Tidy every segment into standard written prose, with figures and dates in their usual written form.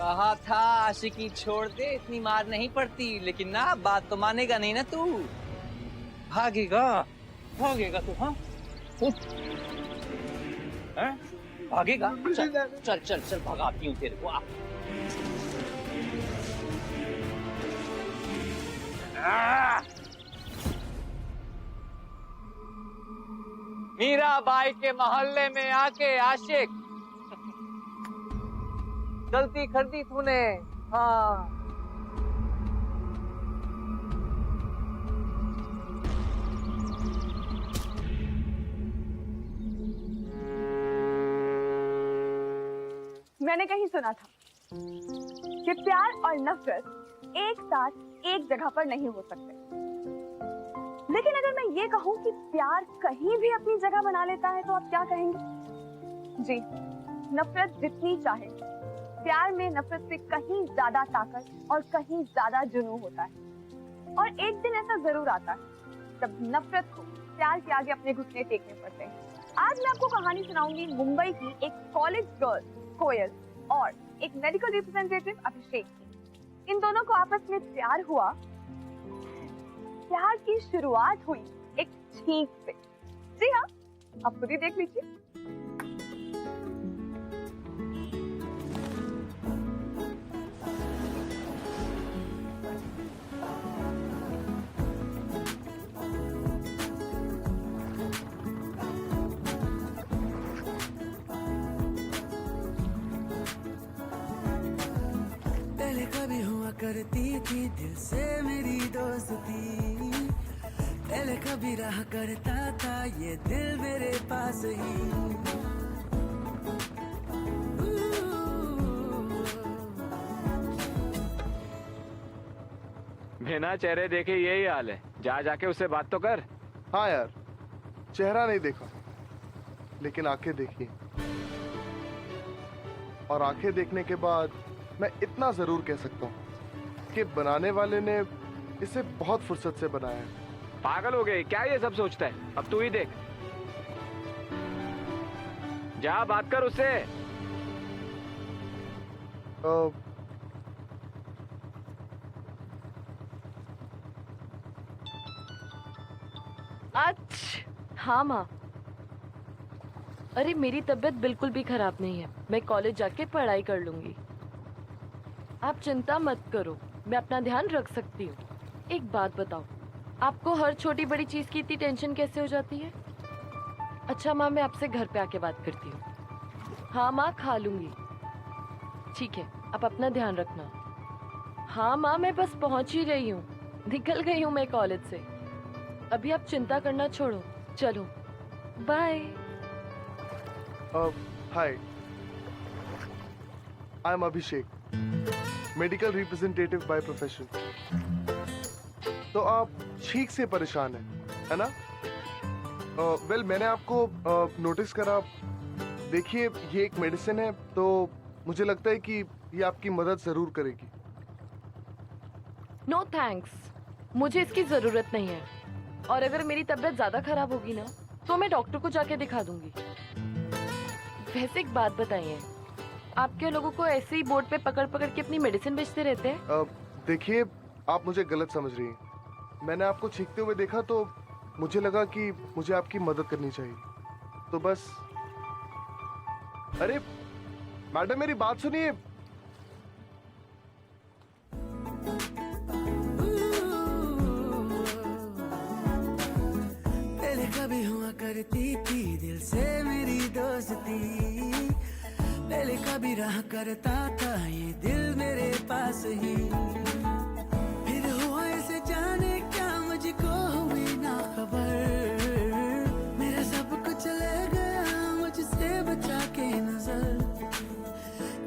कहा था आशिकी छोड़ दे, इतनी मार नहीं पड़ती। लेकिन ना, बात तो मानेगा नहीं ना तू। भागेगा भागेगा तू? हाँ भागेगा? चल चल चल चल, भगाती हूँ तेरे को। मीरा बाई के मोहल्ले में आके आशिक, गलती कर दी तूने। हाँ, मैंने कहीं सुना था कि प्यार और नफरत एक साथ एक जगह पर नहीं हो सकते। लेकिन अगर मैं ये कहूं कि प्यार कहीं भी अपनी जगह बना लेता है, तो आप क्या कहेंगे? जी, नफरत जितनी चाहे, प्यार में नफरत से कहीं ज्यादा ताकत और कहीं ज्यादा जुनून होता है। और एक दिन ऐसा जरूर आता है जब नफरत को प्यार के आगे अपने घुटने टेकने पड़ते हैं। आज मैं आपको कहानी सुनाऊंगी मुंबई की एक कॉलेज गर्ल कोयल और एक मेडिकल रिप्रेजेंटेटिव अभिषेक की। इन दोनों को आपस में प्यार हुआ। प्यार की शुरुआत हुई एक छींक से। जी हाँ, आप खुद ही देख लीजिए। कभी हुआ करती थी दिल से मेरी दोस्ती, पहले कभी रहा करता था ये दिल मेरे पास ही। बिना चेहरे देखे यही हाल है, जा जाके उससे बात तो कर। हाँ यार, चेहरा नहीं देखा लेकिन आंखें देखी, और आंखें देखने के बाद मैं इतना जरूर कह सकता हूँ कि बनाने वाले ने इसे बहुत फुर्सत से बनाया है। पागल हो गए क्या ये सब सोचता है? अब तू ही देख, जा बात कर उससे। अच्छा हाँ माँ, अरे मेरी तबीयत बिल्कुल भी खराब नहीं है, मैं कॉलेज जाके पढ़ाई कर लूंगी। आप चिंता मत करो, मैं अपना ध्यान रख सकती हूँ। एक बात बताओ, आपको हर छोटी बड़ी चीज की इतनी टेंशन कैसे हो जाती है? अच्छा माँ, मैं आपसे घर पे आके बात करती हूँ। हाँ माँ, खा लूंगी। ठीक है, आप अपना ध्यान रखना। हाँ माँ, मैं बस पहुँच ही रही हूँ, निकल गई हूँ मैं कॉलेज से। अभी आप चिंता करना छोड़ो, चलो bye. Hi, I am Abhishek, medical representative by profession. तो आप छींक से परेशान है ना? वेल, मैंने आपको नोटिस करा। देखिए, ये एक मेडिसिन है, तो मुझे लगता है कि ये आपकी मदद जरूर करेगी। नो थैंक्स, मुझे इसकी जरूरत नहीं है। और अगर मेरी तबीयत ज्यादा खराब होगी ना, तो मैं डॉक्टर को जाके दिखा दूंगी। वैसे एक बात बताइए, आपके लोगों को ऐसे ही बोर्ड पे पकड़ पकड़ के अपनी मेडिसिन बेचते रहते हैं? देखिए, आप मुझे गलत समझ रही हैं। मैंने आपको छींकते हुए देखा तो मुझे लगा कि मुझे आपकी मदद करनी चाहिए, तो बस। अरे मैडम, मेरी बात सुनिए। पहले कभी हुआ करती थी दिल से मेरी दोस्ती, पहले कभी रहा करता था ये दिल मेरे पास ही। फिर हुआ ऐसे जाने क्या मुझको हुई ना खबर, मेरा सब कुछ ले गया मुझसे बचा के नजर।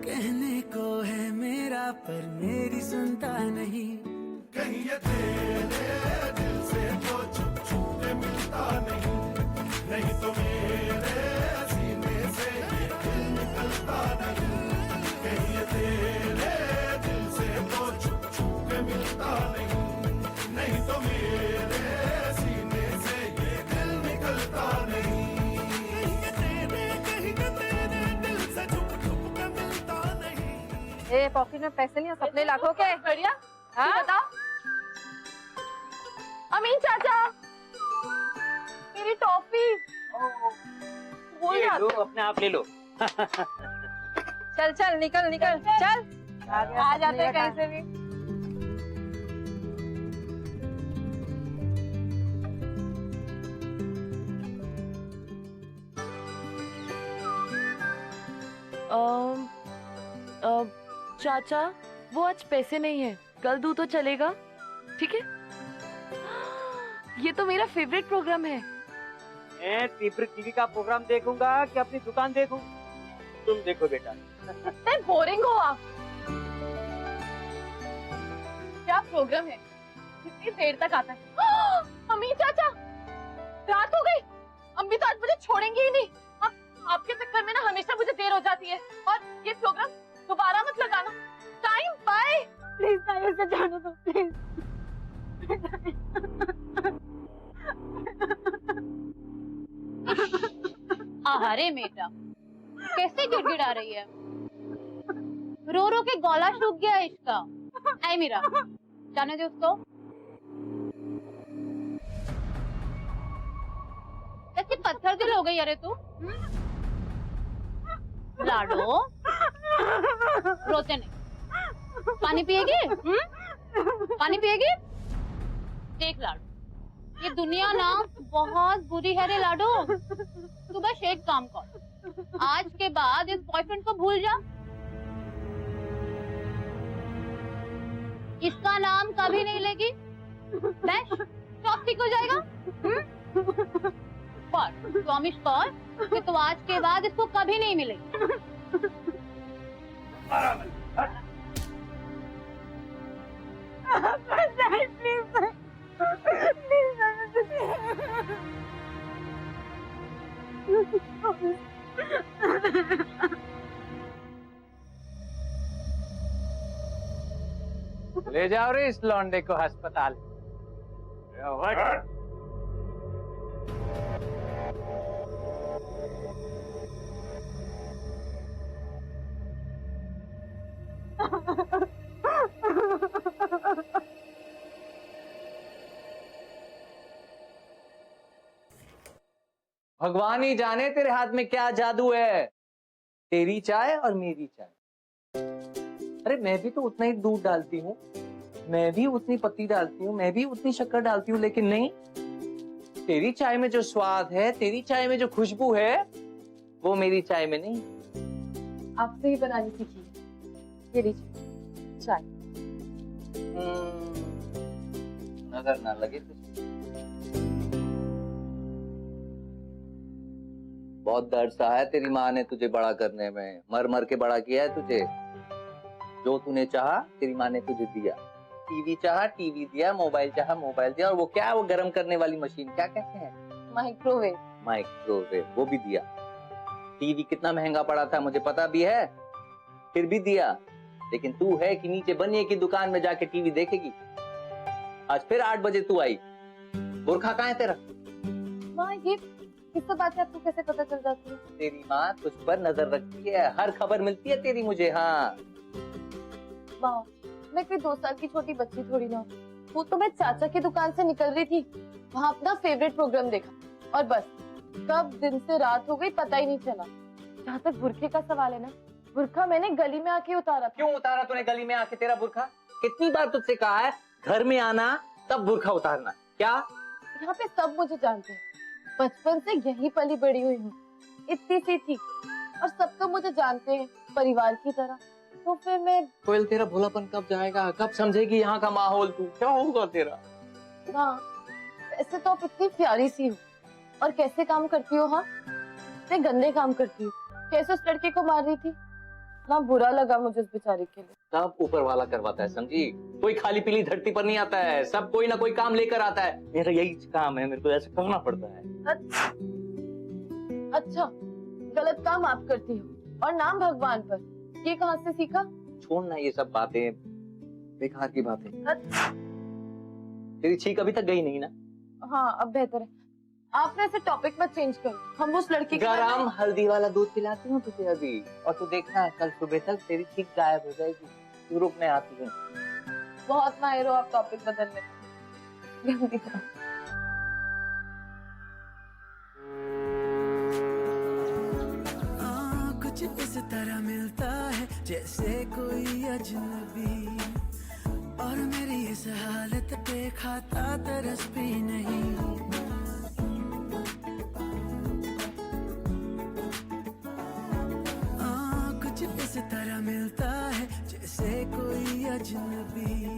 कहने को है मेरा पर मेरी सुनता नहीं, कहीं ये तेरे दिल से तो छुप छुप के मिलता नहीं, नहीं तो मेरे सीने से ये दिल निकलता नहीं। कहीं ये तेरे दिल से तो छुप छुप के मिलता नहीं, नहीं तो मेरे सीने से ये दिल निकलता नहीं। कहीं ये तेरे दिल से छुप छुप के मिलता नहीं। ए पॉकेट में पैसे नहीं है सपने लाखों के। बढ़िया। हाँ? बताओ। अमीन चाचा, मेरी टॉफी। ये लो, अपने आप ले लो। चल चल निकल निकल चल। आ जाते हैं कहीं से भी। चाचा, वो आज पैसे नहीं है, कल दूं तो चलेगा? ठीक है। ये तो मेरा फेवरेट प्रोग्राम है। मैं टीवी का प्रोग्राम देखूंगा कि अपनी दुकान देखूं? तुम देखो बेटा। कितने बोरिंग हो आप। क्या प्रोग्राम है? कितनी देर तक आता है? अम्मी चाचा, रात हो गई। अम्मी तो आज मुझे छोड़ेंगे ही नहीं। आपके चक्कर में ना हमेशा मुझे देर हो जाती है। और ये प्रोग्राम दोबारा मत लगाना। Time bye. प्लीज ना इसे जाने दो प्लीज। अरे बेटा, कैसे गिड़गिड़ा रही है? रो रो के गला सूख गया इसका। ऐ मीरा, जाने दे उसको। ऐसे पत्थर दिल हो गई अरे तू। लाडो, रोते नहीं। पानी पिएगी? पानी पिएगी? देख लाडो, ये दुनिया ना बहुत बुरी है रे लाडो। तू बस एक काम कर, आज के बाद इस बॉयफ्रेंड को भूल जा। इसका नाम कभी नहीं लेगी। बस सब ठीक हो जाएगा। पर प्रॉमिस कर कि तू आज के बाद इसको कभी नहीं मिलेगी। ले जाओ रे इस लौंडे को अस्पताल। भगवान ही जाने तेरे हाथ में क्या जादू है। तेरी चाय और मेरी चाय। अरे मैं भी तो उतना ही दूध डालती हूँ, मैं भी उतनी पत्ती डालती हूँ, मैं भी उतनी शक्कर डालती हूँ, लेकिन नहीं, तेरी चाय में जो स्वाद है, तेरी चाय में जो खुशबू है, वो मेरी चाय में नहीं। आपसे ही बनानी सीखी। ये लीजिए चाय। नजर ना लगे तुझे। बहुत दर्द सहा है तेरी माँ ने तुझे बड़ा करने में, मर मर के बड़ा किया है तुझे। जो तूने चाहा तेरी माँ ने तुझे दिया। टीवी चाहा टीवी दिया, मोबाइल चाहा मोबाइल दिया, और वो क्या, वो गर्म करने वाली मशीन क्या कहते हैं? माइक्रोवेव। माइक्रोवेव, वो भी दिया। टीवी कितना महंगा पड़ा था मुझे पता भी है, फिर भी दिया। लेकिन तू है कि नीचे बनिए की दुकान में जाके टीवी देखेगी। आज फिर 8 बजे तू आई। बुरखा कहाँ है तेरा? माँ, ये किस बात है, आपको कैसे पता चल जाती है? तेरी माँ तुझ पर नजर रखती है, हर खबर मिलती है तेरी मुझे। हाँ माँ, मैं कोई 2 साल की छोटी बच्ची थोड़ी ना। वो तो मैं चाचा की दुकान से निकल रही थी, वहाँ अपना फेवरेट प्रोग्राम देखा, और बस कब दिन से रात हो गई पता ही नहीं चला। जहाँ तक बुरखे का सवाल है ना, बुरखा मैंने गली में आके उतारा था। क्यों उतारा तूने गली में आके तेरा बुरखा? कितनी बार तुझसे कहा है घर में आना तब बुरखा उतारना? क्या यहाँ पे सब मुझे जानते हैं, बचपन से यही पली बड़ी हुई हूँ, इतनी सी थी, और सब तो मुझे जानते हैं परिवार की तरह। तो फिर मैं कोयल, तेरा भोलापन कब जाएगा? कब समझेगी यहाँ का माहौल? तू क्या होगा तेरा? हाँ, वैसे तो आप इतनी प्यारी सी हो, और कैसे काम करती हो? हाँ, मैं गंदे काम करती हूँ। कैसे उस लड़के को मार रही थी ना, बुरा लगा मुझे उस बेचारे के लिए। सब ऊपर वाला करवाता है, समझी? कोई खाली पीली धरती पर नहीं आता है, सब कोई ना कोई काम लेकर आता है। मेरा यही काम है, मेरे को ऐसे करना पड़ता है। अच्छा, गलत काम आप करती हो, और नाम भगवान पर। ये कहाँ से सीखा? छोड़ना ये सब बातें, बेकार की बातें। तेरी छींक अभी तक गई नहीं ना? हाँ, अब बेहतर है। आप ना ऐसे टॉपिक मत चेंज करो। हम उस लड़के के बारे में- गरम हल्दी वाला दूध पिलाती हूँ तुझे अभी, और तू देखना कल सुबह तक तेरी चीख गायब हो जाएगी। तू रुक, मैं आती हूँ। बहुत माहिर हो आप टॉपिक बदलने में। गंदी बात। कुछ इस तरह मिलता है जैसे कोई अजनबी, और मेरी इस हालत पे खाता तरस भी नहीं। कुछ इस तरह मिलता है जैसे कोई अजनबी,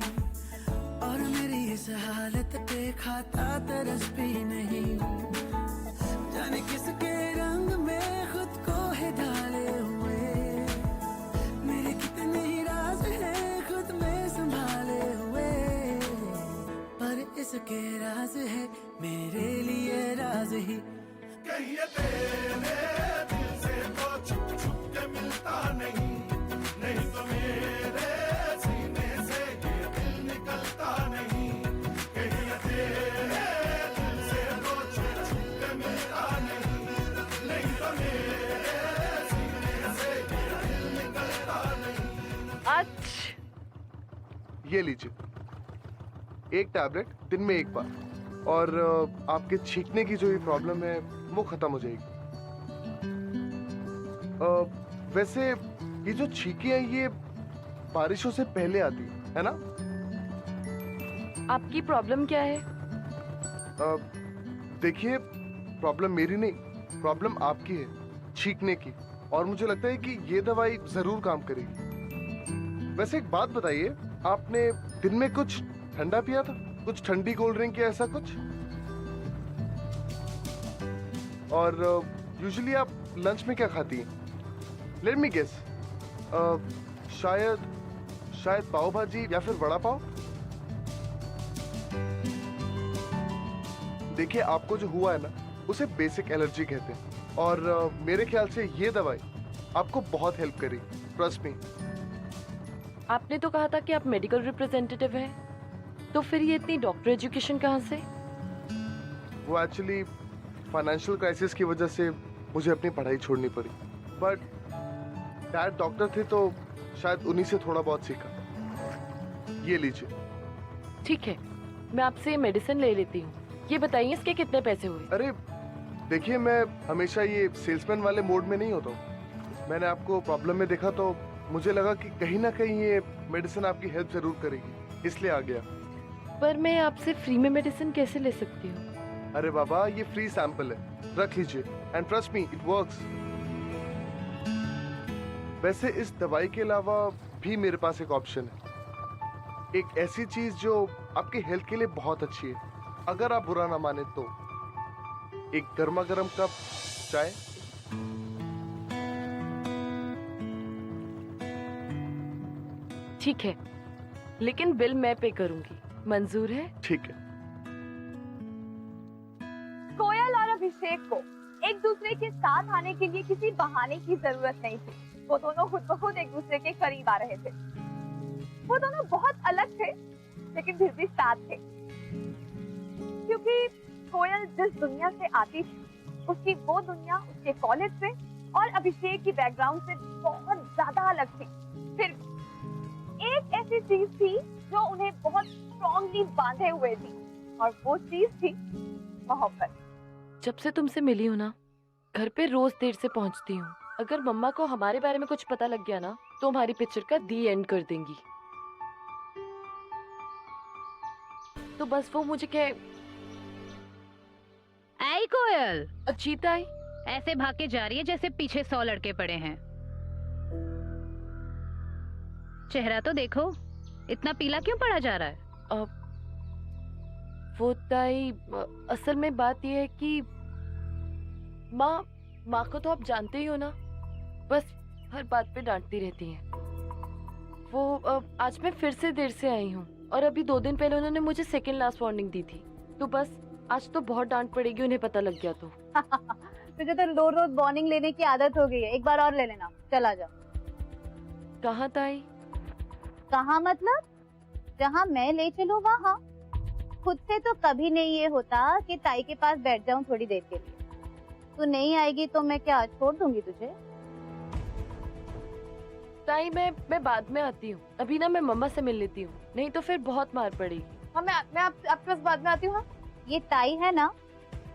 और मेरी इस हालत पे खाता तरस भी नहीं। जाने किसके रंग में खुद को है ढाले हुए, मेरे कितने ही राज हैं खुद में संभाले हुए, पर इसके राज है मेरे लिए राज ही। कहीं ये तेरे दिल से तो छुप छुप के मिलता नहीं, नहीं तो मेरे सीने से ये दिल निकलता नहीं। कहीं ये तेरे दिल से तो छुप छुप के मिलता नहीं, नहीं तो मेरे सीने से ये दिल निकलता नहीं। अच्छा ये लीजिए, एक टैबलेट दिन में एक बार, और आपके छींकने की जो ये प्रॉब्लम है वो खत्म हो जाएगी। वैसे ये जो छींके हैं ये बारिशों से पहले आती है ना? आपकी प्रॉब्लम क्या है? देखिए, प्रॉब्लम मेरी नहीं, प्रॉब्लम आपकी है, छींकने की, और मुझे लगता है कि ये दवाई जरूर काम करेगी। वैसे एक बात बताइए, आपने दिन में कुछ ठंडा पिया था? कुछ ठंडी कोल्ड ड्रिंक या ऐसा कुछ? और यूजुअली आप लंच में क्या खाती हैं? लेट मी गेस, शायद पाव भाजी या फिर वड़ा पाव। देखिए, आपको जो हुआ है ना उसे बेसिक एलर्जी कहते हैं, और मेरे ख्याल से ये दवाई आपको बहुत हेल्प करेगी, ट्रस्ट मी। आपने तो कहा था कि आप मेडिकल रिप्रेजेंटेटिव हैं, तो फिर ये इतनी डॉक्टर एजुकेशन कहाँ से? वो एक्चुअली फाइनेंशियल क्राइसिस की वजह से मुझे अपनी पढ़ाई छोड़नी पड़ी, बट डैड डॉक्टर थे तो शायद उन्हीं से थोड़ा बहुत सीखा। ये लीजिए। ठीक है, मैं आपसे मेडिसिन ले लेती हूँ। ये बताइए इसके कितने पैसे हुए? अरे देखिए, मैं हमेशा ये सेल्समैन वाले मोड में नहीं होता हूँ। मैंने आपको प्रॉब्लम में देखा तो मुझे लगा कि कहीं ना कहीं ये मेडिसिन आपकी हेल्प जरूर करेगी, इसलिए आ गया। पर मैं आपसे फ्री में मेडिसिन कैसे ले सकती हूँ? अरे बाबा, ये फ्री सैंपल है, रख लीजिए, and trust me it works. वैसे इस दवाई के अलावा भी मेरे पास एक ऑप्शन है, एक ऐसी चीज जो आपके हेल्थ के लिए बहुत अच्छी है, अगर आप बुरा ना माने तो। एक गर्मा गर्म कप चाय। ठीक है, लेकिन बिल मैं पे करूंगी, मंजूर है? ठीक है। कोयल और अभिषेक को एक दूसरे के साथ आने के लिए किसी बहाने की जरूरत नहीं थी। वो दोनों खुद ब खुद एक दूसरे के करीब आ रहे थे। वो दोनों बहुत अलग थे, लेकिन फिर भी साथ थे, क्योंकि कोयल जिस दुनिया से आती थी उसकी वो दुनिया उसके कॉलेज से और अभिषेक की बैकग्राउंड से बहुत ज्यादा अलग थी। फिर एक ऐसी चीज थी जो उन्हें बहुत स्ट्रॉन्गली बांधे हुए थी, और वो चीज थी मोहब्बत। जब से तुमसे मिली हूँ ना, घर पे रोज देर से पहुँचती हूँ। अगर मम्मा को हमारे बारे में कुछ पता लग गया ना, तो हमारी पिक्चर का दी एंड कर देंगी। तो बस वो मुझे कहे, आई कोयल, अजीत आई। ऐसे भाग के जा रही है जैसे पीछे 100 लड़के पड़े हैं। चेहरा तो देखो, इतना पीला क्यों पड़ा जा रहा है? वो ताई, असल में बात यह है कि माँ को तो आप जानते ही हो ना, बस हर बात पे डांटती रहती हैं। वो आज मैं फिर से देर से आई हूँ, और अभी 2 दिन पहले उन्होंने मुझे सेकंड लास्ट वार्निंग दी थी, तो बस आज तो बहुत डांट पड़ेगी उन्हें पता लग गया तो। तुझे तो रोज रोज वार्निंग लेने की आदत हो गई है, एक बार और ले लेना। चला जा। कहाँ ताई? कहाँ मतलब? जहाँ मैं ले चलूँ वहाँ। खुद से तो कभी नहीं ये होता कि ताई के पास बैठ जाऊं थोड़ी देर के लिए। तू नहीं आएगी तो मैं क्या छोड़ दूंगी तुझे? ताई मैं बाद में आती हूँ, अभी ना मैं मम्मा से मिल लेती हूँ, नहीं तो फिर बहुत मार पड़ेगी। हाँ मैं आपके पास बाद में आती हूँ। हाँ ये ताई है ना,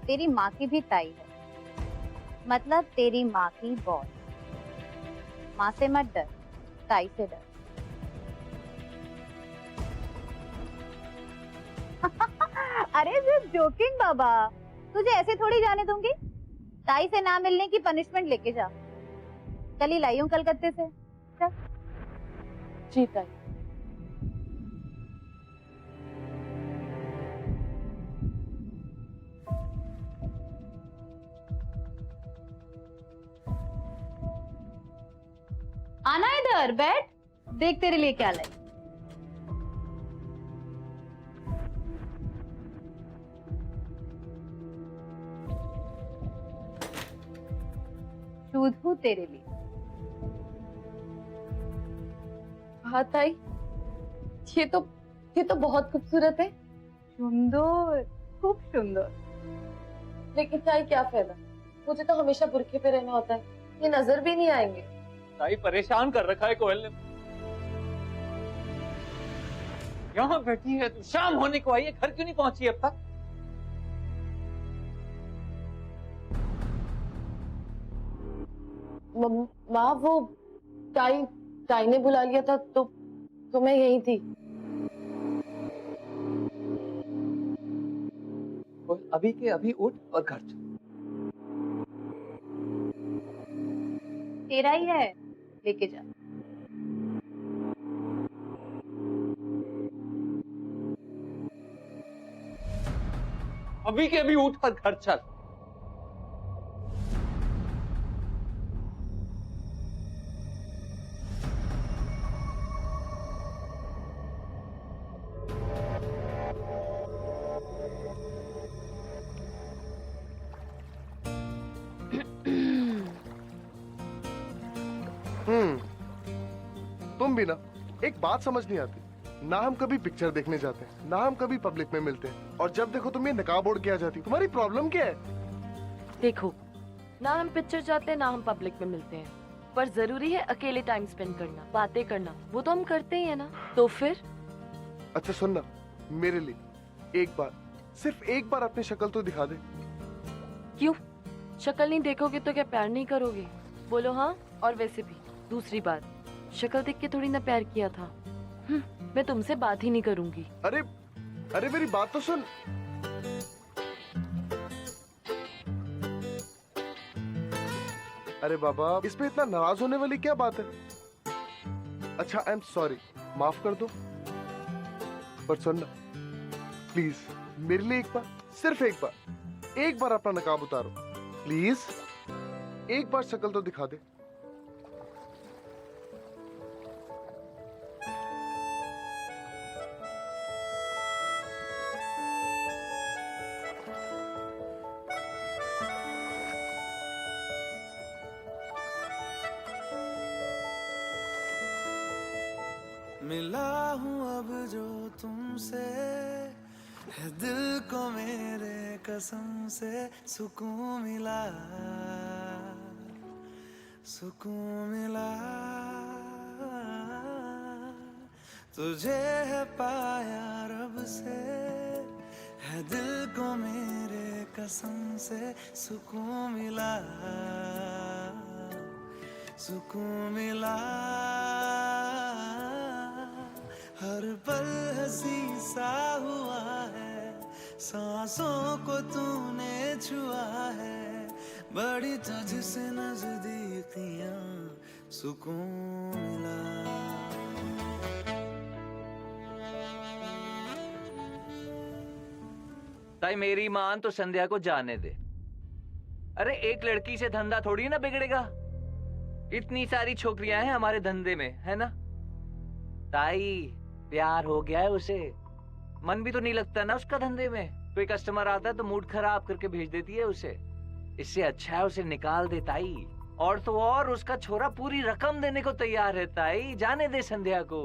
तेरी माँ की भी ताई है, मतलब तेरी माँ की बॉस। माँ से मत डर, ताई से डर। अरे जस्ट जोकिंग बाबा, तुझे ऐसे थोड़ी जाने दूंगी। ताई से ना मिलने की पनिशमेंट लेके जा। कल ही लाई हूँ कलकत्ते से। चल। जी ताई। आना इधर बैठ, देख तेरे लिए क्या लाई। दूध हूँ तेरे लिए। हाँ ताई, ये तो बहुत खूबसूरत है। सुंदर, खूब सुंदर। लेकिन ताई क्या फायदा, मुझे तो हमेशा बुरखे पे रहना होता है, ये नजर भी नहीं आएंगे। ताई परेशान कर रखा है कोयल ने। यहाँ बैठी है तू, शाम होने को आई है, घर क्यों नहीं पहुंची अब तक? माँ वो ताई ने बुला लिया था तो मैं यही थी। कोयल अभी के अभी उठ और घर चल। तेरा ही है, लेके जा। अभी के अभी उठ और घर चल। तुम भी ना, एक बात समझ नहीं आती, ना हम कभी पिक्चर देखने जाते हैं, ना हम कभी पब्लिक में मिलते हैं, और जब देखो तुम ये नकाब ओढ़ के आ जाती। तुम्हारी प्रॉब्लम क्या है? देखो, ना हम पिक्चर जाते हैं ना हम पब्लिक में मिलते हैं, पर जरूरी है अकेले टाइम स्पेंड करना, बातें करना, वो तो हम करते ही है ना। तो फिर अच्छा सुनना, मेरे लिए एक बार, सिर्फ एक बार अपनी शक्ल तो दिखा दे। क्यों, शक्ल नहीं देखोगे तो क्या प्यार नहीं करोगे? बोलो हाँ। और वैसे भी दूसरी बात, शक्ल देख के थोड़ी ना प्यार किया था। मैं तुमसे बात ही नहीं करूंगी। अरे अरे मेरी बात तो सुन। अरे बाबा, इसमें इतना नाराज होने वाली क्या बात है? अच्छा आई एम सॉरी, माफ कर दो। पर सुनना प्लीज, मेरे लिए एक बार, सिर्फ एक बार अपना नकाब उतारो प्लीज। एक बार शक्ल तो दिखा दे। मिला हूँ अब जो तुमसे, है दिल को मेरे कसम से सुकून मिला, सुकून मिला। तुझे है पाया रब से, है दिल को मेरे कसम से सुकून मिला, सुकून मिला। हर पल हंसी सा हुआ है, सांसों को तूने छुआ है, बड़ी तुझसे नजदीकियां सुकून मिला। ताई मेरी मान तो संध्या को जाने दे। अरे एक लड़की से धंधा थोड़ी ना बिगड़ेगा, इतनी सारी छोकरियां हैं हमारे धंधे में, है ना? ताई प्यार हो गया है उसे, मन भी तो नहीं लगता ना उसका धंधे में। कोई कस्टमर आता है तो मूड खराब करके भेज देती है उसे। इससे अच्छा है उसे निकाल दे ताई। और तो और उसका छोरा पूरी रकम देने को तैयार है ताई, जाने दे संध्या को।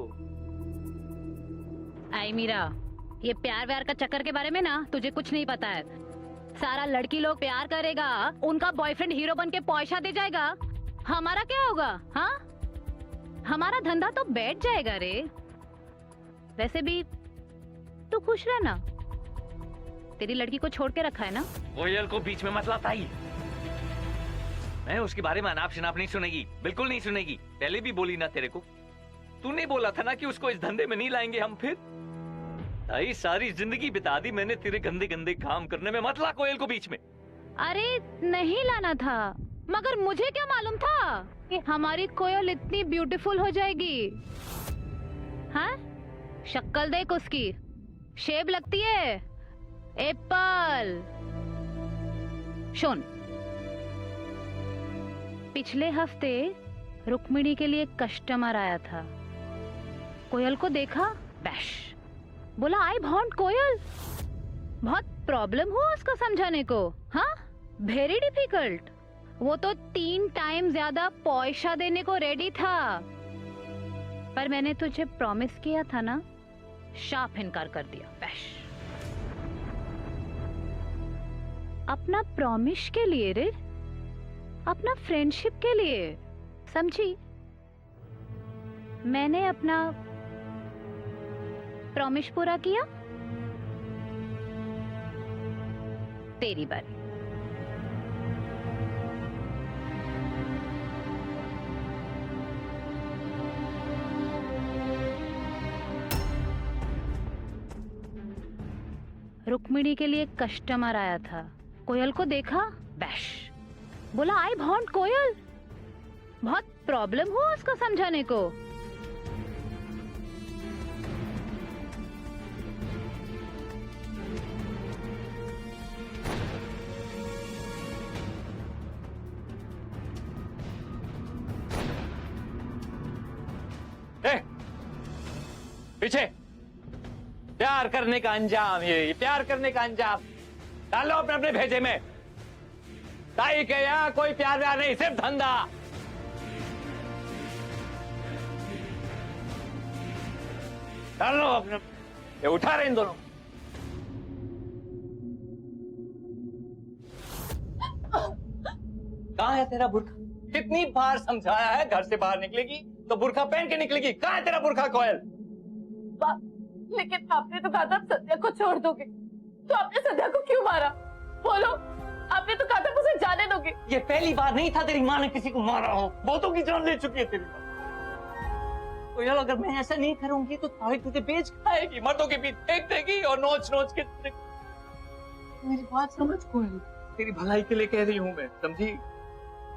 आई मीरा, ये प्यार व्यार का चक्कर के बारे में ना तुझे कुछ नहीं पता है। सारा लड़की लोग प्यार करेगा, उनका बॉयफ्रेंड हीरो बन के पैसा दे जाएगा, हमारा क्या होगा? हाँ, हमारा धंधा तो बैठ जाएगा रे। वैसे भी तू खुश रहना, तेरी लड़की को छोड़ के रखा है ना। कोयल को बीच में मत लाता ही। मैं उसके बारे में अनाप शनाप नहीं सुनेगी, बिल्कुल नहीं सुनेगी। पहले भी बोली ना तेरे को, तूने बोला था ना कि उसको इस धंधे में नहीं लाएंगे हम। फिर आई सारी जिंदगी बिता दी मैंने तेरे गंदे गंदे काम करने में। मत ला कोयल को बीच में। अरे नहीं लाना था, मगर मुझे क्या मालूम था कि हमारी कोयल इतनी ब्यूटीफुल हो जाएगी। हाँ, शक्ल देख उसकी, शेप लगती है एप्पल। सुन, पिछले हफ्ते रुक्मिणी के लिए कस्टमर आया था, कोयल को देखा, बैश बोला आई वांट कोयल। बहुत प्रॉब्लम हुआ उसको समझाने को। हाँ, वेरी डिफिकल्ट। वो तो 3 टाइम ज्यादा पैसा देने को रेडी था, पर मैंने तुझे प्रॉमिस किया था ना, साफ इनकार कर दिया। बैश अपना प्रॉमिस के लिए रे, अपना फ्रेंडशिप के लिए, समझी? मैंने अपना प्रॉमिस पूरा किया, तेरी बारी। रुक्मिणी के लिए कस्टमर आया था, कोयल को देखा, बैश बोला आई वांट कोयल। बहुत प्रॉब्लम हुआ उसको समझाने को। पीछे प्यार करने का अंजाम, ये प्यार करने का अंजाम डालो अपने अपने भेजे में। ताई के यहाँ कोई प्यार व्यार नहीं, सिर्फ धंधा। डालो अपने, ये उठा रहे इन दोनों। कहाँ है तेरा बुर्खा? कितनी बार समझाया है घर से बाहर निकलेगी तो बुर्खा पहन के निकलेगी। कहाँ है तेरा बुर्खा कोयल? लेकिन आपने तो कहा था आप सत्या को छोड़ दोगे, तो आपने सत्या को क्यों मारा? बोलो, आपने तो कहा था उसे जाने दोगे। ये पहली बार नहीं था तेरी माँ ने किसी को मारा हो, बहुतों की जान ले चुकी है तेरी माँ। तो यार अगर मैं ऐसा नहीं करूंगी तो ताई तुझे बेच खाएगी, मर्दों के बीच फेंक देगी और नोच नोच के। मेरी बात समझ कोयल, तेरी भलाई के लिए कह रही हूँ मैं, समझी?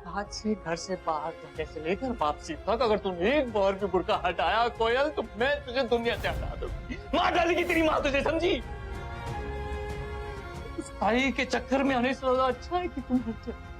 आज से घर से बाहर जाने से लेकर वापसी तक अगर तूने एक बार भी बुर्का हटाया कोयल, तो मैं तुझे दुनिया से हटा दूंगी। मार डालेगी तेरी माँ तुझे, समझी? उस ताई के चक्कर में आने से ज्यादा अच्छा है कि तुम घर चले।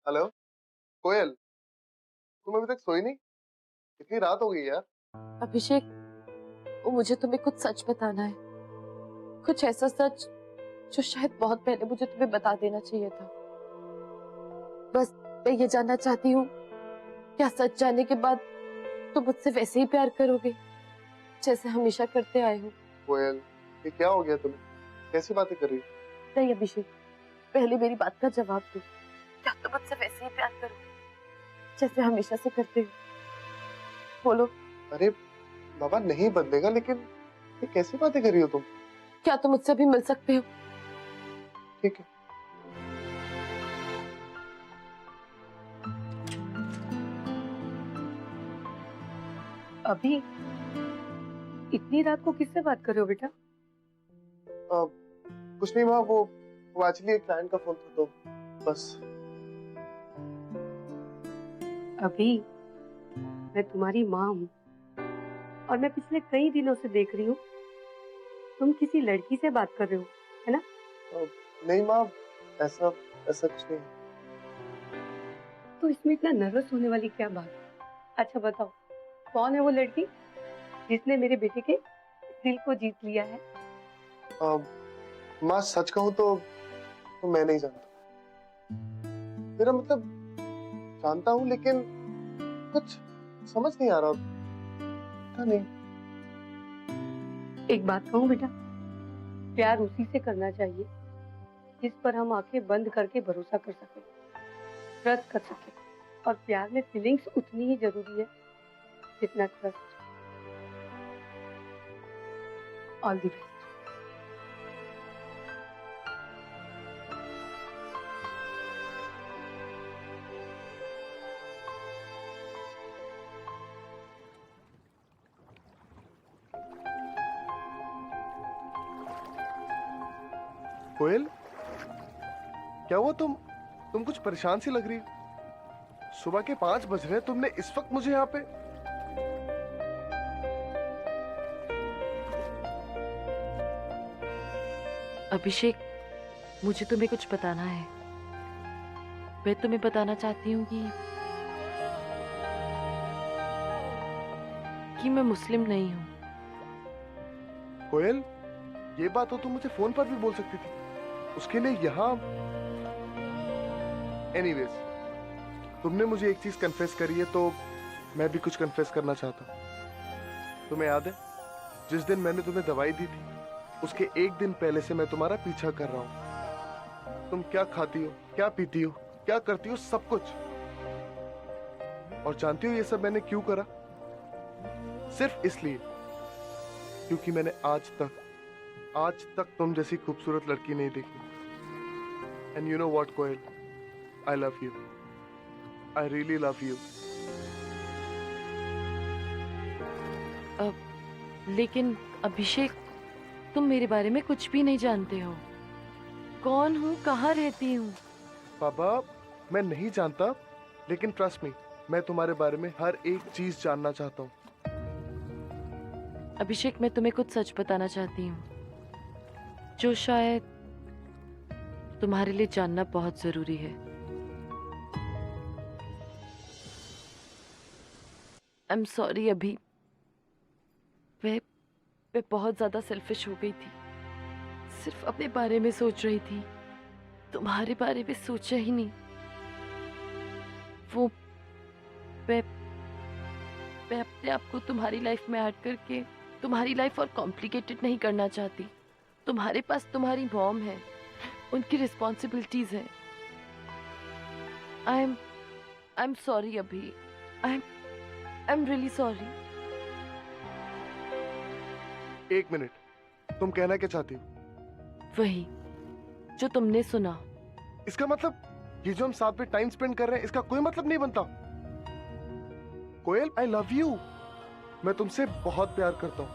हेलो कोयल, तुम अभी तक सोई नहीं? इतनी रात हो गई यार। अभिषेक, वो मुझे तुम्हें कुछ सच बताना है, कुछ ऐसा सच जो शायद बहुत पहले मुझे तुम्हें बता देना चाहिए था। बस मैं ये जानना चाहती हूँ, क्या सच जानने के बाद तुम मुझसे वैसे ही प्यार करोगे जैसे हमेशा करते आए हो? कोयल, ये क्या हो गया तुम्हें? कैसी बातें कर रही हो? नहीं अभिषेक, पहले मेरी बात का जवाब दो। क्या तुम मुझसे वैसे ही प्यार करोगे जैसे हमेशा से करते हो? बोलो। अरे बाबा, नहीं बदलेगा, लेकिन ये कैसी बातें कर रही हो तुम? क्या तुम मुझसे अभी मिल सकते हो? ठीक है। अभी इतनी रात को किससे बात कर रहे हो बेटा? कुछ नहीं माँ, वो एक्चुअली एक क्लाइंट का फोन था तो बस। अभी मैं तुम्हारी माँ हूँ और मैं पिछले कई दिनों से देख रही हूँ तुम किसी लड़की से बात कर रहे हो, है ना? नहीं माँ, ऐसा ऐसा कुछ नहीं। तो इसमें इतना नर्वस होने वाली क्या बात है? अच्छा बताओ, कौन है वो लड़की जिसने मेरे बेटे के दिल को जीत लिया है? माँ सच कहूँ तो मैं नहीं जानता। मेरा मतलब जानता हूँ लेकिन कुछ समझ नहीं आ रहा। पता नहीं। एक बात कहूँ बेटा, प्यार उसी से करना चाहिए जिस पर हम आंखें बंद करके भरोसा कर सके, ट्रस्ट कर सके। और प्यार में फीलिंग्स उतनी ही जरूरी है जितना trust. All the best. Koyal, क्या हुआ? तुम कुछ परेशान सी लग रही है। सुबह के 5 बज रहे हैं, तुमने इस वक्त मुझे यहाँ पे? अभिषेक, मुझे तुम्हें कुछ बताना है। मैं तुम्हें बताना चाहती हूँ कि मैं मुस्लिम नहीं हूँ। कोयल, ये बात तो तुम मुझे फोन पर भी बोल सकती थी। उसके लिए यहाँ। एनीवेज, तुमने मुझे एक चीज कन्फेस करी है तो मैं भी कुछ कन्फेस करना चाहता हूँ। तुम्हें याद है जिस दिन मैंने तुम्हें दवाई दी थी, उसके एक दिन पहले से मैं तुम्हारा पीछा कर रहा हूँ। तुम क्या खाती हो, क्या पीती हो, क्या करती हो, सब कुछ। और जानती हो ये सब मैंने क्यों करा? सिर्फ इसलिए क्योंकि मैंने आज तक तुम जैसी खूबसूरत लड़की नहीं देखी। And you know what Koyal, I love you. I really love you. लेकिन अभिषेक, तुम मेरे बारे में कुछ भी नहीं जानते हो। कौन हूँ, कहाँ रहती हूँ? बाबा, मैं नहीं जानता, लेकिन ट्रस्ट मी, मैं तुम्हारे बारे में हर एक चीज जानना चाहता हूँ। अभिषेक, मैं तुम्हें कुछ सच बताना चाहती हूँ जो शायद तुम्हारे लिए जानना बहुत जरूरी है। आई एम सॉरी अभी, मैं बहुत ज्यादा सेल्फिश हो गई थी। सिर्फ अपने बारे में सोच रही थी, तुम्हारे बारे में सोचा ही नहीं। वो मैं अपने आप को तुम्हारी लाइफ में ऐड करके तुम्हारी लाइफ और कॉम्प्लिकेटेड नहीं करना चाहती। तुम्हारे पास तुम्हारी मॉम है, उनकी रिस्पॉन्सिबिलिटीज है। आई एम सॉरी अभी, आई एम रियली सॉरी। एक मिनट, तुम कहना क्या चाहती हो? वही जो तुमने सुना। इसका मतलब ये जो हम साथ में टाइम स्पेंड कर रहे हैं, इसका कोई मतलब नहीं बनता। कोयल, आई लव यू। मैं तुमसे बहुत प्यार करता हूँ।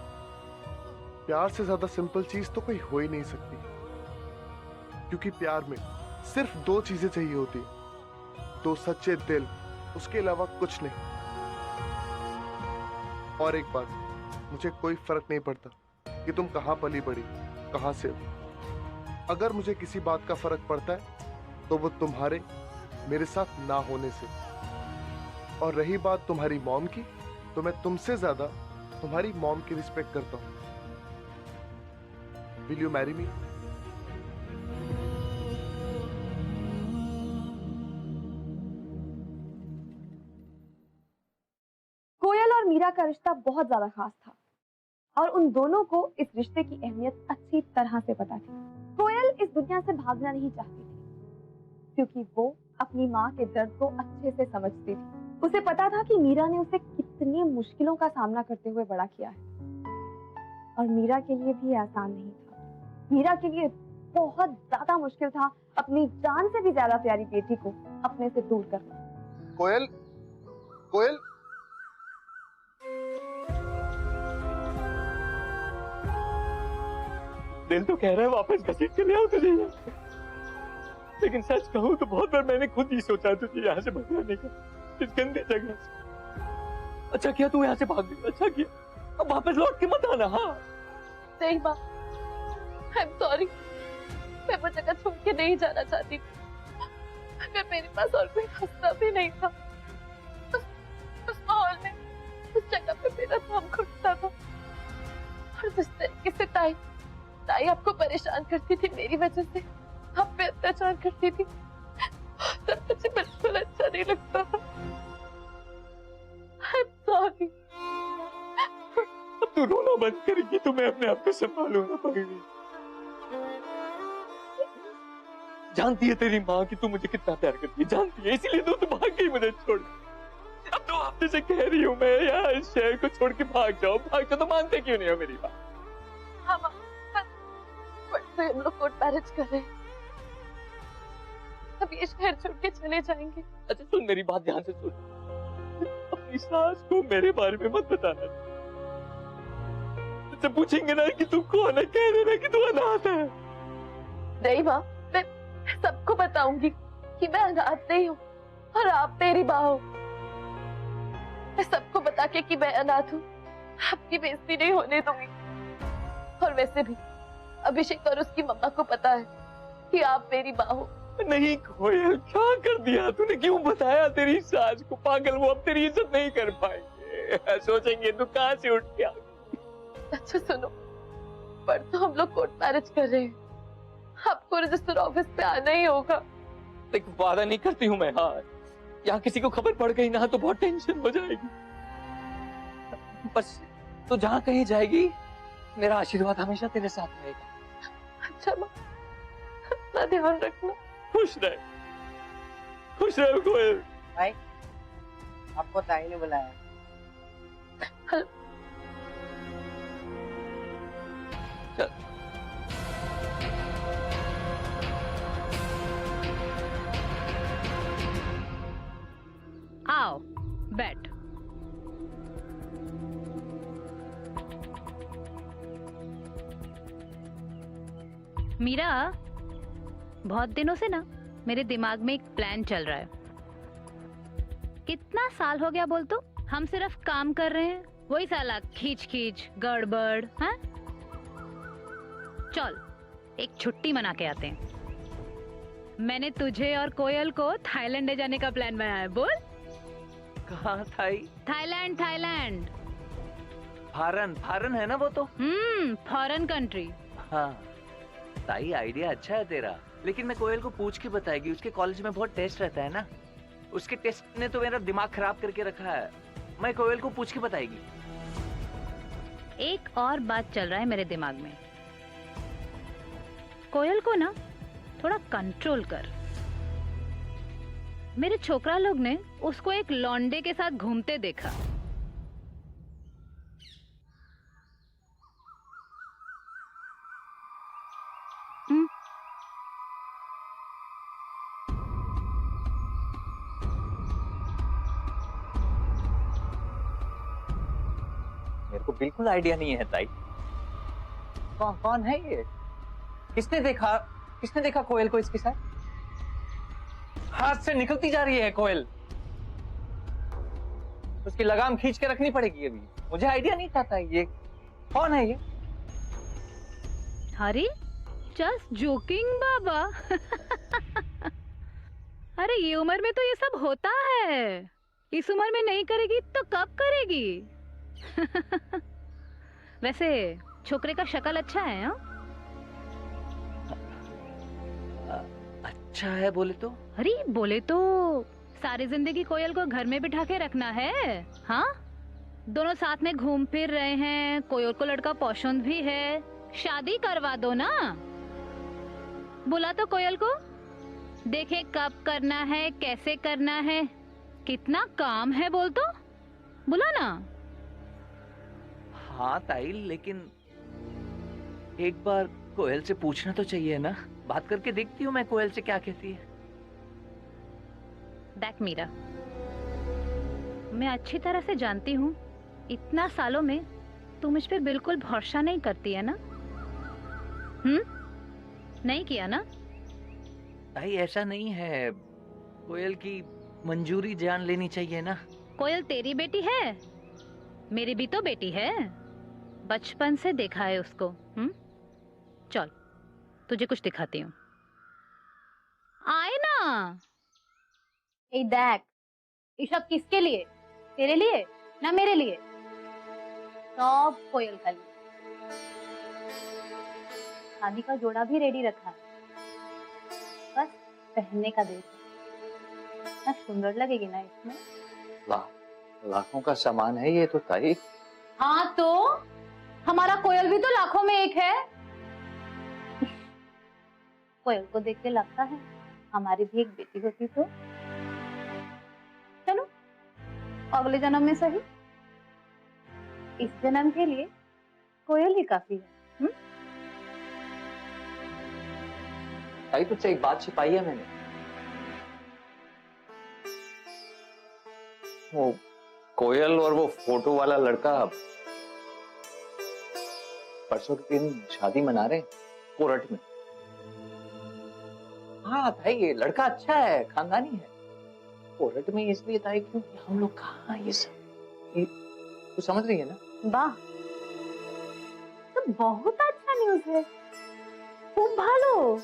प्यार से ज्यादा सिंपल चीज तो कोई हो ही नहीं सकती, क्योंकि प्यार में सिर्फ 2 चीजें चाहिए होती, 2 सच्चे दिल, उसके अलावा कुछ नहीं। और एक बात, मुझे कोई फर्क नहीं पड़ता कि तुम कहाँ पली बड़ी, कहाँ से हो। अगर मुझे किसी बात का फर्क पड़ता है तो वो तुम्हारे मेरे साथ ना होने से। और रही बात तुम्हारी मॉम की, तो मैं तुमसे ज्यादा तुम्हारी मॉम की रिस्पेक्ट करता हूँ। Will you marry me? Koyal और मीरा का रिश्ता बहुत ज्यादा खास था और उन दोनों को इस रिश्ते की अहमियत अच्छी तरह से पता थी। कोयल इस दुनिया से भागना नहीं चाहती थी क्योंकि वो अपनी माँ के दर्द को अच्छे से समझती थी। उसे पता था कि मीरा ने उसे कितनी मुश्किलों का सामना करते हुए बड़ा किया है और मीरा के लिए भी आसान नहीं था। मीरा के लिए बहुत ज्यादा मुश्किल था अपनी जान से भी ज्यादा प्यारी बेटी को अपने से दूर करना। कोयल, कोयल, दिल तो कह रहा है वापस घसीट के ले आओ तुझे यहाँ, लेकिन सच कहूँ तो बहुत बार मैंने खुद ही सोचा तुझे यहाँ से भगाने का, इस गंदे जगह से। अच्छा किया तू यहाँ से भाग गई, अच्छा किया। अब वापस लौट के मत आना। हाँ नहीं माँ, आई एम सॉरी, मैं वो जगह छोड़ के नहीं जाना चाहती। अगर मेरे पास और कोई रास्ता भी नहीं था, उस माहौल में, उस जगह पे मेरा दम घुटता था। और जिस तरीके से ताई आपको परेशान करती थी मेरी वजह से, आप पे अत्याचार करती थी, तब मुझे बिल्कुल अच्छा नहीं लगता था। I am sorry. अब तू रोना बंद करेगी तो मैं अपने आप को संभालूंगा पगली। जानती है तेरी माँ कि तू मुझे कितना प्यार करती है, जानती है, इसीलिए तू भाग गई मुझे छोड़। अब 2 हफ्ते से कह रही हूँ मैं यहाँ इस शहर को छोड़ के भाग जाओ, तो मानते क्यों नहीं हो मेरी बात? हाँ माँ, तो हम लोग कोर्ट मैरिज कर रहे हैं, अब ये शहर छोड़ के चले जाएंगे। अच्छा सुन मेरी बात ध्यान से सुन, अपनी सास को मेरे बारे में मत बताना। तुझसे पूछेंगे ना कि तू कौन है, कह देना कि तू अनाथ है। नहीं माँ, मैं सबको बताऊंगी कि मैं अनाथ नहीं हूँ और आप मेरी माँ हो। मैं सबको बता के कि मैं अनाथ हूँ आपकी बेइज्जती नहीं होने दूंगी। और वैसे भी अभिषेक और उसकी मम्मा को पता है कि आप मेरी माँ हो। नहीं कोयल, क्या कर दिया तूने, क्यों बताया तेरी सास को? पागल, वो अब तेरी इज्जत नहीं कर पाएंगे, सोचेंगे तू कहाँ से उठ के आ गई। अच्छा सुनो, पर तो हम लोग कोर्ट मैरिज कर रहे हैं, आपको रजिस्टर ऑफिस पे आना ही होगा। देख वादा नहीं करती हूँ मैं, हाँ यहाँ किसी को खबर पड़ गई ना तो बहुत टेंशन हो जाएगी। बस तो जहाँ कहीं जाएगी मेरा आशीर्वाद हमेशा तेरे साथ रहेगा। अच्छा माँ, अपना ध्यान रखना। खुश रहे कोयल। भाई आपको ताई ने बुलाया। चल आओ बैठ। मीरा, बहुत दिनों से ना मेरे दिमाग में एक प्लान चल रहा है। कितना साल हो गया बोल तो हम सिर्फ काम कर रहे हैं, वही साला खींच खींच गड़बड़। हाँ चल एक छुट्टी मना के आते हैं। मैंने तुझे और कोयल को थाईलैंड ले जाने का प्लान बनाया है। बोल कहाँ थाई? थाईलैंड। थाईलैंड फॉरेन है ना वो तो। Foreign country. हाँ ताई, आइडिया अच्छा है तेरा, लेकिन मैं कोयल को पूछ के बताएगी। उसके कॉलेज में बहुत टेस्ट रहता है ना, उसके टेस्ट ने तो मेरा दिमाग खराब करके रखा है। मैं कोयल को पूछ के बताएगी। एक और बात चल रहा है मेरे दिमाग में, कोयल को ना थोड़ा कंट्रोल कर। मेरे छोकरा लोग ने उसको एक लौंडे के साथ घूमते देखा। मेरे को बिल्कुल आइडिया नहीं है ताई। कौन है ये? किसने देखा कोयल को इसके साथ? हाथ से निकलती जा रही है कोयल, उसकी लगाम खींच के रखनी पड़ेगी। अभी मुझे आइडिया नहीं था ताई, ये कौन है ये? अरे जस्ट जोकिंग बाबा। अरे ये उम्र में तो ये सब होता है, इस उम्र में नहीं करेगी तो कब करेगी? वैसे छोकरे का शक्ल अच्छा है। हाँ अच्छा है बोले तो? अरे बोले तो सारी जिंदगी कोयल को घर में बिठा के रखना है। हाँ दोनों साथ में घूम फिर रहे हैं, कोयल को लड़का पसंद भी है, शादी करवा दो ना। बुला तो कोयल को, देखे कब करना है, कैसे करना है, कितना काम है, बोल तो बुला ना। हाँ ताई, लेकिन एक बार कोयल से पूछना तो चाहिए ना। बात करके देखती हूँ मैं कोयल से क्या कहती है। देख मीरा, मैं अच्छी तरह से जानती हूँ इतना सालों में तू मुझ पे बिल्कुल भरोसा नहीं करती है ना। नहीं किया ना? भाई ऐसा नहीं है, कोयल की मंजूरी जान लेनी चाहिए ना। कोयल तेरी बेटी है मेरी भी तो बेटी है, बचपन से देखा है उसको। चल तुझे कुछ दिखाती हूँ, आए ना। ए देख, ये सब किसके लिए? तेरे लिए ना मेरे लिए? सब कोयल का लिए। शादी का जोड़ा भी रेडी रखा है, बस पहनने का देर है। ना सुंदर लगेगी ना इसमें। लाखों का सामान है ये तो ताई। हाँ तो हमारा कोयल भी तो लाखों में एक है। कोयल को देख के लगता है हमारी भी एक बेटी होती तो। चलो अगले जन्म में सही, इस जन्म के लिए कोयल ही काफी है। ताई तुझसे एक बात छिपाई है मैंने। वो कोयल और वो फोटो वाला लड़का परसों के दिन शादी मना रहे कोरट में। हाँ भाई, ये लड़का अच्छा है, खानदानी है। कोरट में इसलिए था क्योंकि हम लोग कहाँ ये सब, ये तो समझ रही है ना? वाह, तो बहुत अच्छा न्यूज़ है, खूब भालो।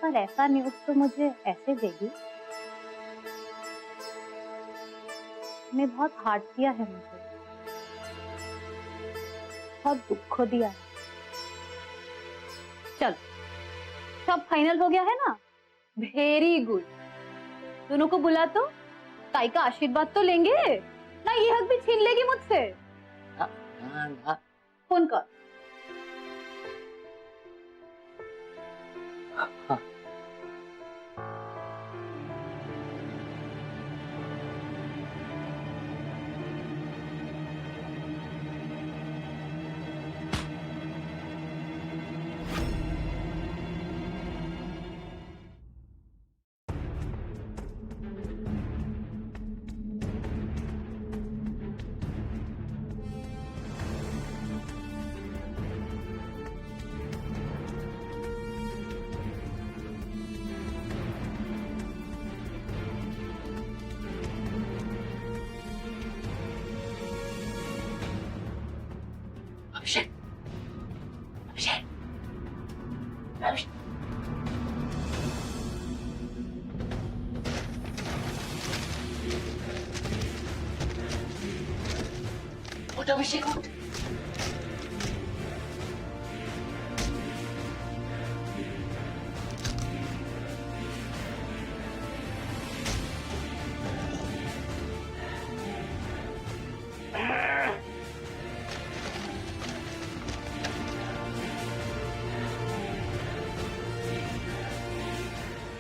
पर ऐसा न्यूज़ तो मुझे ऐसे देगी, ने बहुत हार्ट किया है मुझे, बहुत दुख दिया है। चल सब फाइनल हो गया है ना? Very good. दोनों को बुला तो ताई का आशीर्वाद तो लेंगे ना, ये हक भी छीन लेगी मुझसे। ना। फोन कर। हाँ। अभिषेक, अभिषेक, अभिषेक। उठ अभिषेक, उठ।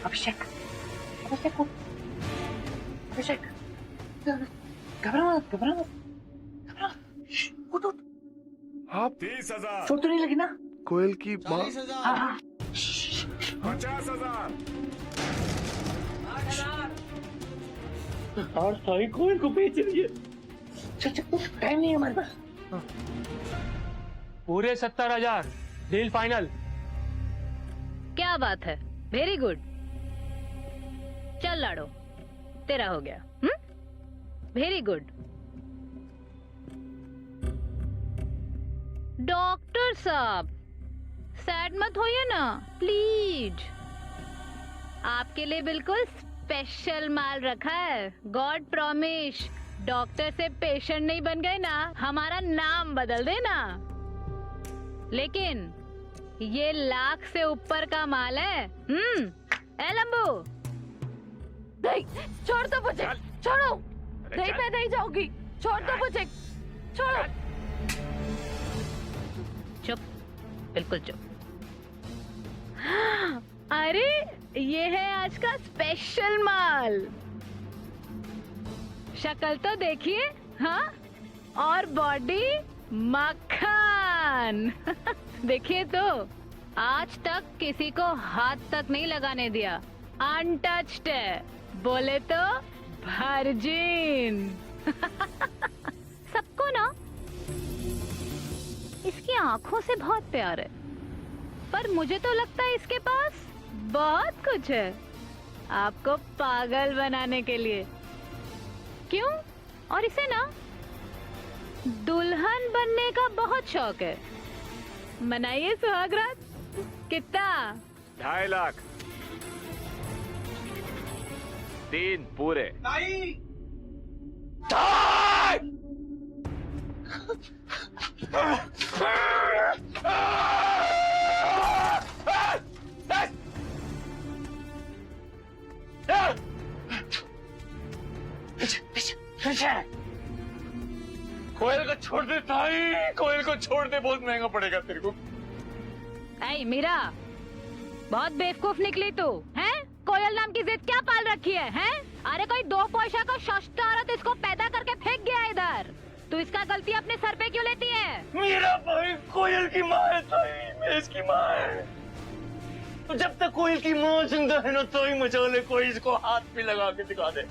अभिषेक, अभिषेक, अभिषेक, घबरा मत, घबरा मत, घबरा मत, उठ, उठ। आप 30,000, चोट तो नहीं लगी ना? कोयल की माँ? 40,000, 50,000। और ताई कोयल को बेच रही है। चल, टाइम नहीं है हमारे पास। पूरे 70,000, डील फाइनल। क्या बात है, वेरी गुड। चल लाडो, तेरा हो गया। Very good. डॉक्टर साहब सैड मत होइए ना प्लीज, आपके लिए बिल्कुल स्पेशल माल रखा है। गॉड प्रॉमिस, डॉक्टर से पेशेंट नहीं बन गए ना, हमारा नाम बदल देना। लेकिन ये लाख से ऊपर का माल है। ए लंबू, नहीं, छोड़ दो मुझे, छोड़ो। नहीं, मैं नहीं जाऊंगी, छोड़ दो मुझे, छोड़ो। चुप, बिल्कुल चुप। अरे ये है आज का स्पेशल माल, शक्ल तो देखिए। हाँ, और बॉडी मक्खन। देखिए तो, आज तक किसी को हाथ तक नहीं लगाने दिया, अनटच्ड है, बोले तो वर्जिन। सबको ना इसकी आंखों से बहुत प्यार है, पर मुझे तो लगता है इसके पास बहुत कुछ है आपको पागल बनाने के लिए। क्यों? और इसे ना दुल्हन बनने का बहुत शौक है, मनाइए सुहागरात। कितना? 2.5 लाख। 3 पूरे। कोयल को छोड़ दे ताई, कोयल को छोड़ दे, बहुत महंगा पड़ेगा तेरे को। ऐ मीरा, बहुत बेवकूफ निकली तू, हैं? कोयल नाम की जिद क्या पाल रखी है, हैं? अरे कोई 2 पैसा का सस्ता औरत इसको पैदा करके फेंक गया इधर, तू इसका गलती अपने सर पे क्यों लेती है? मेरा भाई कोयल की माँ है ताई, मैं इसकी माँ है। तो जब तक कोयल की माँ जिंदा है ना ताई, मचा ले, कोई इसको हाथ पे लगा के दिखा दे।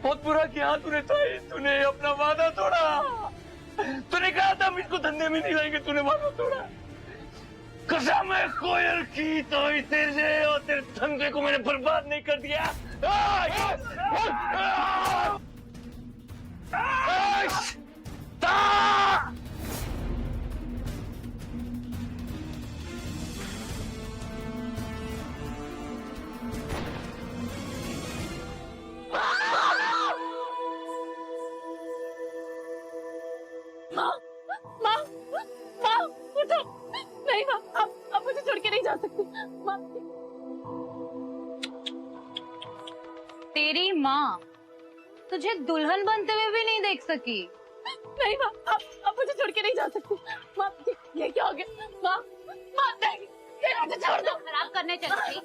बहुत बुरा किया तूने ताई, तूने अपना वादा तोड़ा। तूने कहा था हम इसको धंधे में नहीं लाएंगे, तूने वादा तोड़ा। कसम है कोयल की ताई, तेरे और तेरे धंधे को मैंने बर्बाद नहीं कर दिया। माँ, उठो। नहीं माँ, आप मुझे छोड़ के नहीं जा सकती। माँ, तेरी माँ तुझे दुल्हन बनते हुए भी नहीं देख सकी। नहीं माँ, आप मुझे छोड़ के नहीं जा सकती। माँ, ये क्या हो गया? माँ, नहीं, मुझे छोड़ दो। खराब करने चली।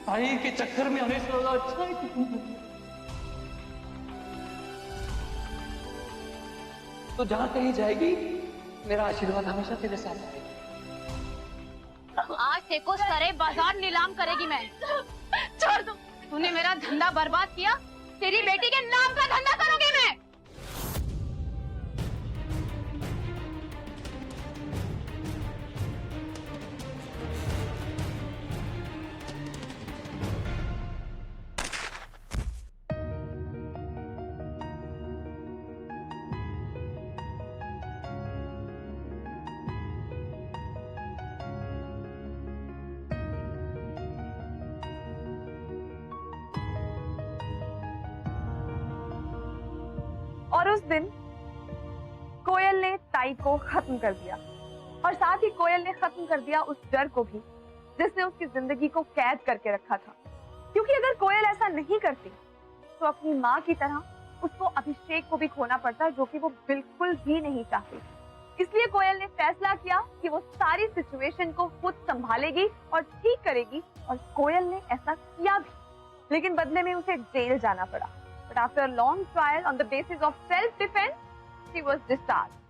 ताई के चक्कर में हमें ज्यादा अच्छा है कि तू तो जहाँ कहीं जाएगी मेरा आशीर्वाद हमेशा तेरे साथ रहेगा। आज तेरे को सारे बाजार नीलाम करेगी मैं। छोड़ दो। तूने मेरा धंधा बर्बाद किया, तेरी बेटी के नाम का धंधा करूंगी मैं। और उस दिन कोयल ने ताई को खत्म कर दिया, और साथ ही कोयल ने खत्म कर दिया उस डर को भी जिसने उसकी जिंदगी को कैद करके रखा था। क्योंकि अगर कोयल ऐसा नहीं करती तो अपनी माँ की तरह उसको अभिषेक को भी खोना पड़ता, जो कि वो बिल्कुल भी नहीं चाहती। इसलिए कोयल ने फैसला किया कि वो सारी सिचुएशन को खुद संभालेगी और ठीक करेगी, और कोयल ने ऐसा किया भी, लेकिन बदले में उसे जेल जाना पड़ा। But after a long trial on the basis of self-defense, she was discharged.